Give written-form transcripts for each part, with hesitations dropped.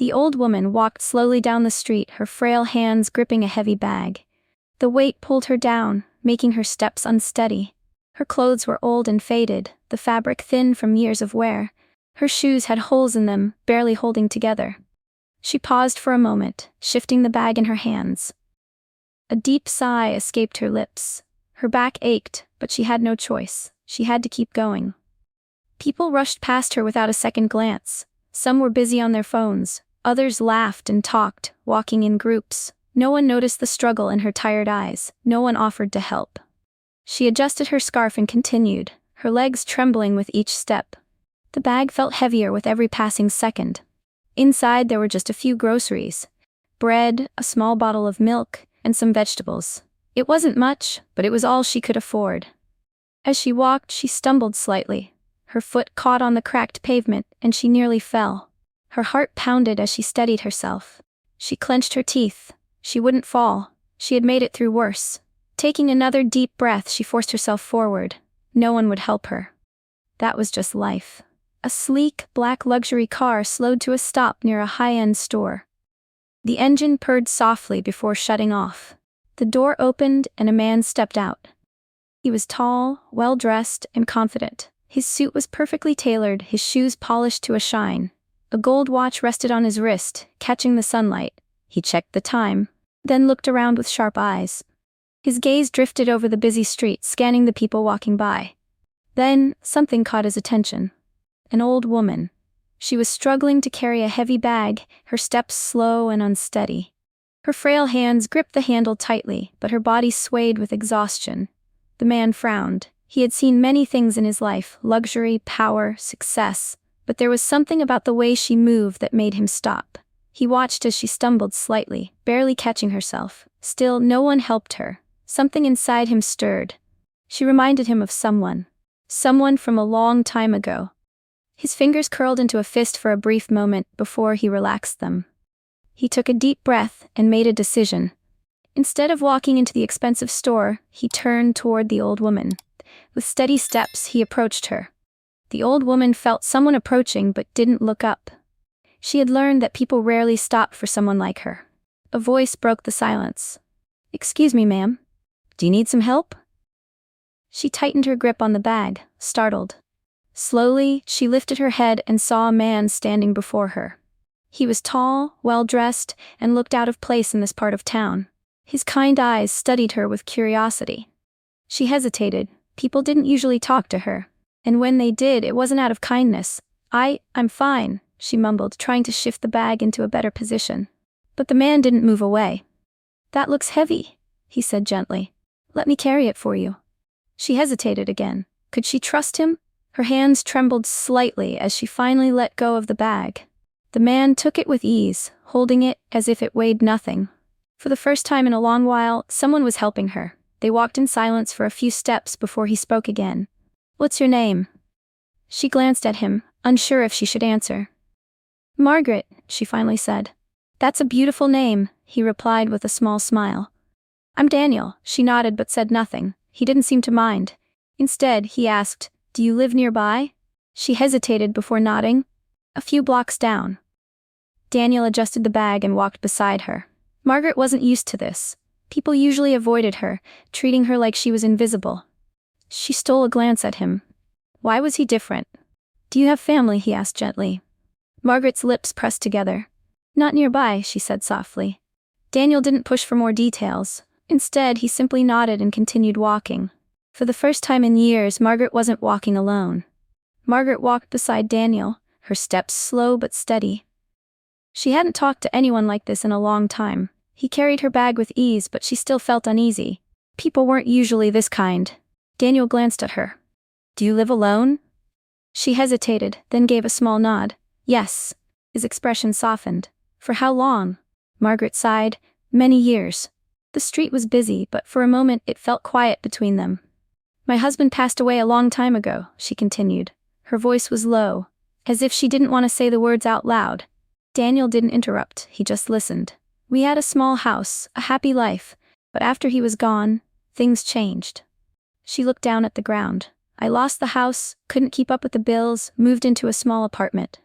The old woman walked slowly down the street, her frail hands gripping a heavy bag. The weight pulled her down, making her steps unsteady. Her clothes were old and faded, the fabric thin from years of wear. Her shoes had holes in them, barely holding together. She paused for a moment, shifting the bag in her hands. A deep sigh escaped her lips. Her back ached, but she had no choice. She had to keep going. People rushed past her without a second glance. Some were busy on their phones. Others laughed and talked, walking in groups. No one noticed the struggle in her tired eyes. No one offered to help. She adjusted her scarf and continued, her legs trembling with each step. The bag felt heavier with every passing second. Inside there were just a few groceries. Bread, a small bottle of milk, and some vegetables. It wasn't much, but it was all she could afford. As she walked, she stumbled slightly. Her foot caught on the cracked pavement, and she nearly fell. Her heart pounded as she steadied herself. She clenched her teeth. She wouldn't fall. She had made it through worse. Taking another deep breath, she forced herself forward. No one would help her. That was just life. A sleek, black luxury car slowed to a stop near a high-end store. The engine purred softly before shutting off. The door opened and a man stepped out. He was tall, well-dressed, and confident. His suit was perfectly tailored, his shoes polished to a shine. A gold watch rested on his wrist, catching the sunlight. He checked the time, then looked around with sharp eyes. His gaze drifted over the busy street, scanning the people walking by. Then, something caught his attention. An old woman. She was struggling to carry a heavy bag, her steps slow and unsteady. Her frail hands gripped the handle tightly, but her body swayed with exhaustion. The man frowned. He had seen many things in his life, luxury, power, success, but there was something about the way she moved that made him stop. He watched as she stumbled slightly, barely catching herself. Still, no one helped her. Something inside him stirred. She reminded him of someone. Someone from a long time ago. His fingers curled into a fist for a brief moment before he relaxed them. He took a deep breath and made a decision. Instead of walking into the expensive store, he turned toward the old woman. With steady steps, he approached her. The old woman felt someone approaching but didn't look up. She had learned that people rarely stopped for someone like her. A voice broke the silence. "Excuse me, ma'am. Do you need some help?" She tightened her grip on the bag, startled. Slowly, she lifted her head and saw a man standing before her. He was tall, well-dressed, and looked out of place in this part of town. His kind eyes studied her with curiosity. She hesitated. People didn't usually talk to her. And when they did, it wasn't out of kindness. I'm fine," she mumbled, trying to shift the bag into a better position. But the man didn't move away. "That looks heavy," he said gently. "Let me carry it for you." She hesitated again. Could she trust him? Her hands trembled slightly as she finally let go of the bag. The man took it with ease, holding it as if it weighed nothing. For the first time in a long while, someone was helping her. They walked in silence for a few steps before he spoke again. "What's your name?" She glanced at him, unsure if she should answer. "Margaret," she finally said. "That's a beautiful name," he replied with a small smile. "I'm Daniel," she nodded but said nothing. He didn't seem to mind. Instead, he asked, "Do you live nearby?" She hesitated before nodding. "A few blocks down." Daniel adjusted the bag and walked beside her. Margaret wasn't used to this. People usually avoided her, treating her like she was invisible. She stole a glance at him. Why was he different? "Do you have family?" he asked gently. Margaret's lips pressed together. "Not nearby," she said softly. Daniel didn't push for more details. Instead, he simply nodded and continued walking. For the first time in years, Margaret wasn't walking alone. Margaret walked beside Daniel, her steps slow but steady. She hadn't talked to anyone like this in a long time. He carried her bag with ease, but she still felt uneasy. People weren't usually this kind. Daniel glanced at her. "Do you live alone?" She hesitated, then gave a small nod. "Yes." His expression softened. "For how long?" Margaret sighed. "Many years." The street was busy, but for a moment it felt quiet between them. "My husband passed away a long time ago," she continued. Her voice was low, as if she didn't want to say the words out loud. Daniel didn't interrupt, he just listened. "We had a small house, a happy life, but after he was gone, things changed." She looked down at the ground. "I lost the house, couldn't keep up with the bills, moved into a small apartment."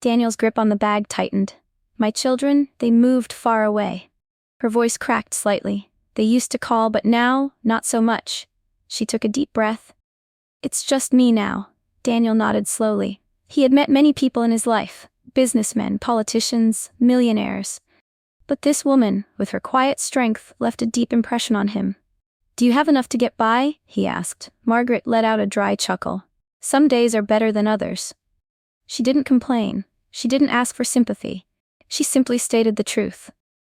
Daniel's grip on the bag tightened. My children, they moved far away. Her voice cracked slightly. They used to call, but now, not so much. She took a deep breath. It's just me now. Daniel nodded slowly. He had met many people in his life, businessmen, politicians, millionaires. But this woman, with her quiet strength, left a deep impression on him. Do you have enough to get by? He asked. Margaret let out a dry chuckle. Some days are better than others. She didn't complain. She didn't ask for sympathy. She simply stated the truth.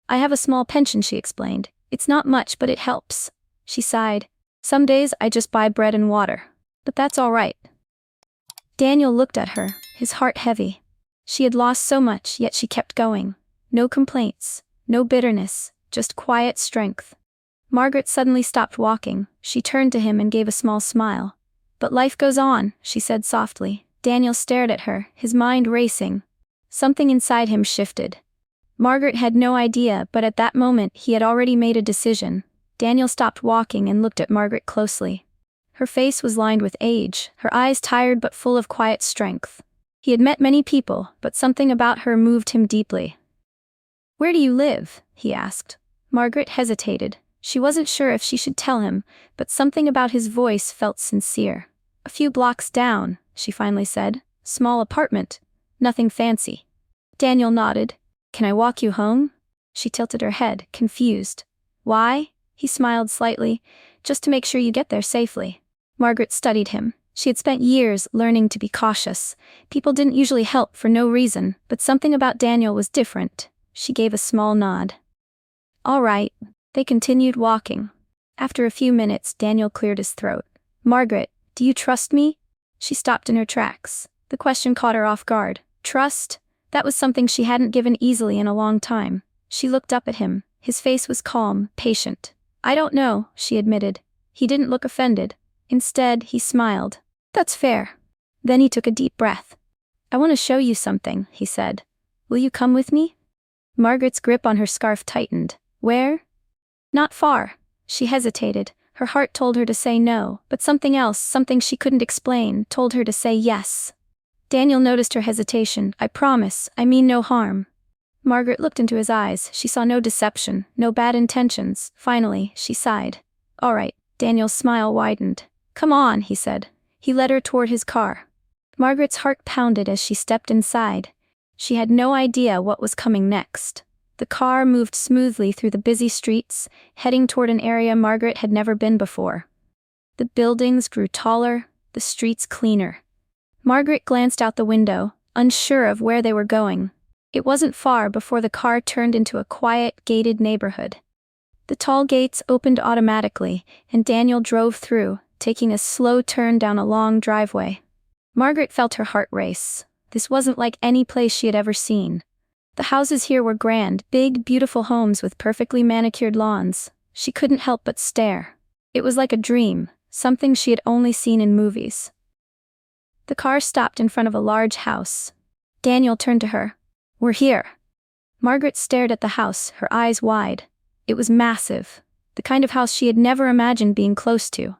I have a small pension, she explained. It's not much, but it helps. She sighed. Some days I just buy bread and water. But that's all right. Daniel looked at her, his heart heavy. She had lost so much, yet she kept going. No complaints, no bitterness, just quiet strength. Margaret suddenly stopped walking. She turned to him and gave a small smile. But life goes on, she said softly. Daniel stared at her, his mind racing. Something inside him shifted. Margaret had no idea, but at that moment he had already made a decision. Daniel stopped walking and looked at Margaret closely. Her face was lined with age, her eyes tired but full of quiet strength. He had met many people, but something about her moved him deeply. Where do you live? He asked. Margaret hesitated. She wasn't sure if she should tell him, but something about his voice felt sincere. A few blocks down, she finally said. Small apartment. Nothing fancy. Daniel nodded. Can I walk you home? She tilted her head, confused. Why? He smiled slightly. Just to make sure you get there safely. Margaret studied him. She had spent years learning to be cautious. People didn't usually help for no reason, but something about Daniel was different. She gave a small nod. All right. They continued walking. After a few minutes, Daniel cleared his throat. Margaret, do you trust me? She stopped in her tracks. The question caught her off guard. Trust? That was something she hadn't given easily in a long time. She looked up at him. His face was calm, patient. I don't know, she admitted. He didn't look offended. Instead, he smiled. That's fair. Then he took a deep breath. I want to show you something, he said. Will you come with me? Margaret's grip on her scarf tightened. Where? Not far. She hesitated. Her heart told her to say no, but something else, something she couldn't explain, told her to say yes. Daniel noticed her hesitation. I promise, I mean no harm. Margaret looked into his eyes. She saw no deception, no bad intentions. Finally, she sighed. All right. Daniel's smile widened. Come on, he said. He led her toward his car. Margaret's heart pounded as she stepped inside. She had no idea what was coming next. The car moved smoothly through the busy streets, heading toward an area Margaret had never been before. The buildings grew taller, the streets cleaner. Margaret glanced out the window, unsure of where they were going. It wasn't far before the car turned into a quiet, gated neighborhood. The tall gates opened automatically, and Daniel drove through, taking a slow turn down a long driveway. Margaret felt her heart race. This wasn't like any place she had ever seen. The houses here were grand, big, beautiful homes with perfectly manicured lawns. She couldn't help but stare. It was like a dream, something she had only seen in movies. The car stopped in front of a large house. Daniel turned to her. We're here. Margaret stared at the house, her eyes wide. It was massive, the kind of house she had never imagined being close to.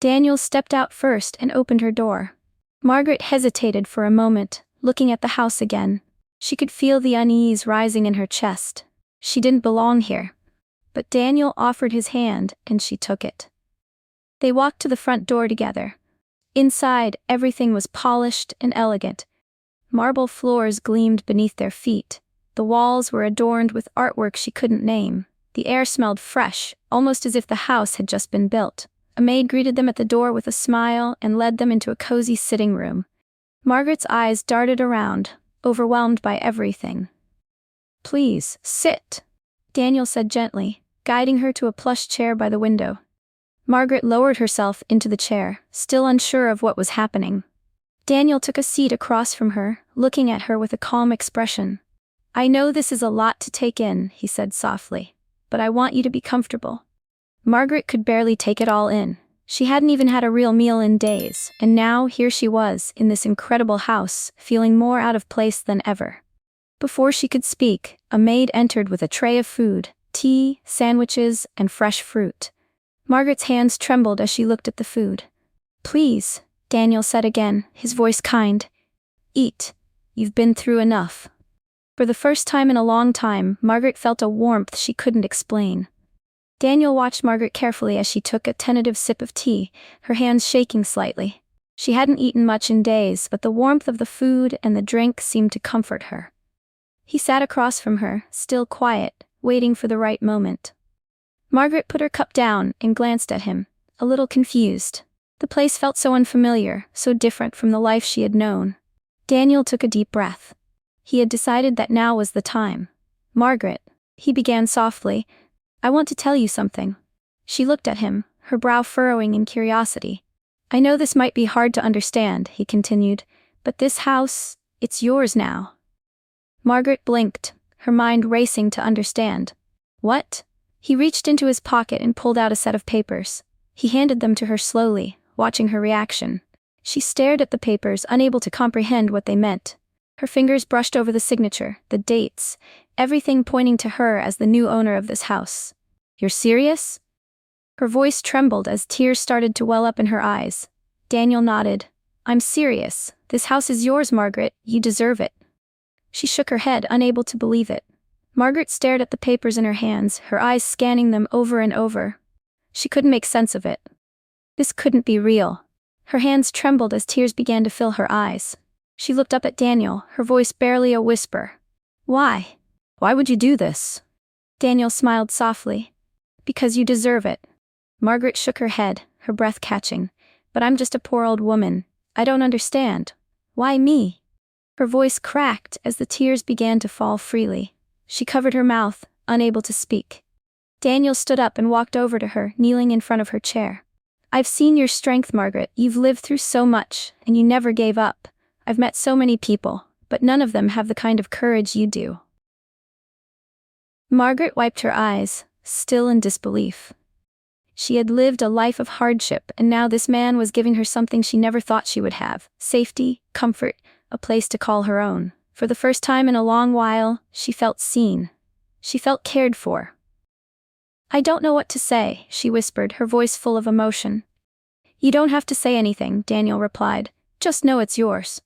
Daniel stepped out first and opened her door. Margaret hesitated for a moment, looking at the house again. She could feel the unease rising in her chest. She didn't belong here. But Daniel offered his hand, and she took it. They walked to the front door together. Inside, everything was polished and elegant. Marble floors gleamed beneath their feet. The walls were adorned with artwork she couldn't name. The air smelled fresh, almost as if the house had just been built. A maid greeted them at the door with a smile and led them into a cozy sitting room. Margaret's eyes darted around, overwhelmed by everything. Please, sit, Daniel said gently, guiding her to a plush chair by the window. Margaret lowered herself into the chair, still unsure of what was happening. Daniel took a seat across from her, looking at her with a calm expression. I know this is a lot to take in, he said softly, but I want you to be comfortable. Margaret could barely take it all in. She hadn't even had a real meal in days, and now here she was, in this incredible house, feeling more out of place than ever. Before she could speak, a maid entered with a tray of food, tea, sandwiches, and fresh fruit. Margaret's hands trembled as she looked at the food. Please, Daniel said again, his voice kind. Eat. You've been through enough. For the first time in a long time, Margaret felt a warmth she couldn't explain. Daniel watched Margaret carefully as she took a tentative sip of tea, her hands shaking slightly. She hadn't eaten much in days, but the warmth of the food and the drink seemed to comfort her. He sat across from her, still quiet, waiting for the right moment. Margaret put her cup down and glanced at him, a little confused. The place felt so unfamiliar, so different from the life she had known. Daniel took a deep breath. He had decided that now was the time. "Margaret," he began softly, "I want to tell you something." She looked at him, her brow furrowing in curiosity. "I know this might be hard to understand," he continued, "but this house, it's yours now." Margaret blinked, her mind racing to understand. "What?" He reached into his pocket and pulled out a set of papers. He handed them to her slowly, watching her reaction. She stared at the papers, unable to comprehend what they meant. Her fingers brushed over the signature, the dates, everything pointing to her as the new owner of this house. "You're serious?" Her voice trembled as tears started to well up in her eyes. Daniel nodded. "I'm serious. This house is yours, Margaret. You deserve it." She shook her head, unable to believe it. Margaret stared at the papers in her hands, her eyes scanning them over and over. She couldn't make sense of it. This couldn't be real. Her hands trembled as tears began to fill her eyes. She looked up at Daniel, her voice barely a whisper. "Why? Why would you do this?" Daniel smiled softly. "Because you deserve it." Margaret shook her head, her breath catching. "But I'm just a poor old woman. I don't understand. Why me?" Her voice cracked as the tears began to fall freely. She covered her mouth, unable to speak. Daniel stood up and walked over to her, kneeling in front of her chair. "I've seen your strength, Margaret. You've lived through so much, and you never gave up. I've met so many people, but none of them have the kind of courage you do." Margaret wiped her eyes, still in disbelief. She had lived a life of hardship, and now this man was giving her something she never thought she would have: safety, comfort, a place to call her own. For the first time in a long while, she felt seen. She felt cared for. "I don't know what to say," she whispered, her voice full of emotion. "You don't have to say anything," Daniel replied. "Just know it's yours."